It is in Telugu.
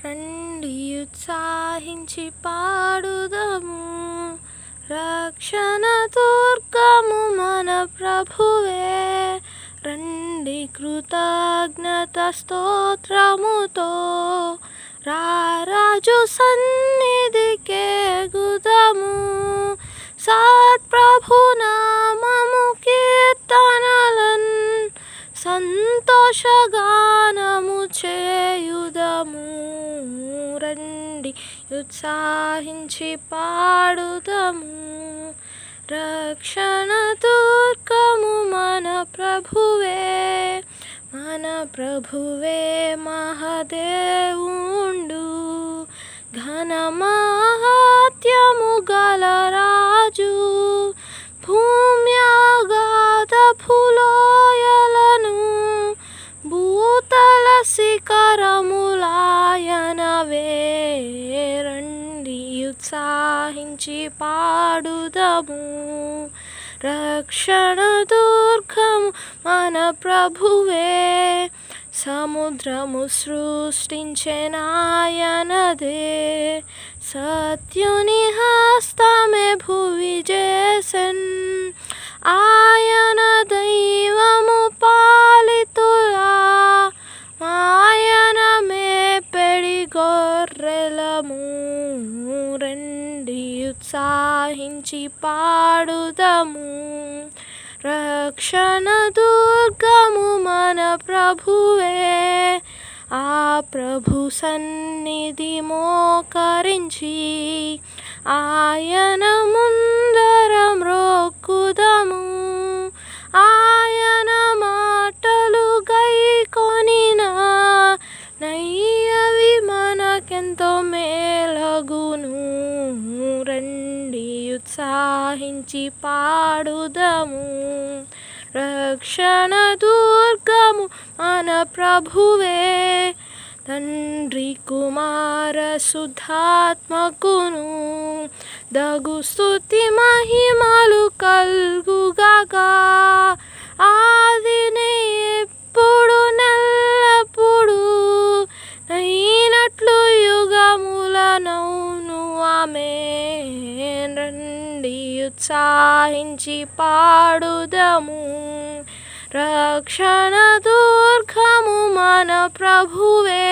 రండి ఉత్సాహించి పాడుదము, రక్షణ దుర్గము మన ప్రభువే. రండి కృతజ్ఞత స్తోత్రముతో రారాజు సన్నిధికే గుదము. సత్ప్రభు నామము కీర్తనలన్ సంతోషగానము చేయుదము. రండి ఉత్సాహించి పాడుదము, రక్షణ దుర్గము మన ప్రభువే. మన ప్రభువే మహదేవుండు, ఘన మహాత్యము గల రాజు. భూమ్యాగాధ భూలోయలను భూతల శిఖరములాయనవే. రండి ఉత్సాహించి పాడుదము, రక్షణ దుర్గము మన ప్రభువే. సముద్రము సృష్టించెనాయనదే, సత్యుని హస్తమే భువి చేసెన్. ఆయన దైవము పాలితులా, ఆయన మేపెడి గొర్రెలము. రండి ఉత్సాహించి పాడుదము, రక్షణ దుర్గము మన ప్రభువే. ఆ ప్రభు సన్నిధి మోకరించి ఆయన ముందర మ్రొక్కుదము. ఆయన మాటలు గైకొనిన నయ్యవి మనకెంతో మేలగును. రండి ఉత్సాహించి పాడుదము, రక్షణ దుర్గము మన ప్రభువే. తండ్రి కుమార శుద్ధాత్మకును దగు స్తుతి మహిమలు కల్గుగాక. ఆదినే ఎప్పుడు నెల్లప్పుడు నైనట్లు యుగములనౌను ఆమేన్. రండి ఉత్సాహించి పాడుదము, రక్షణ దుర్గము మన ప్రభువే.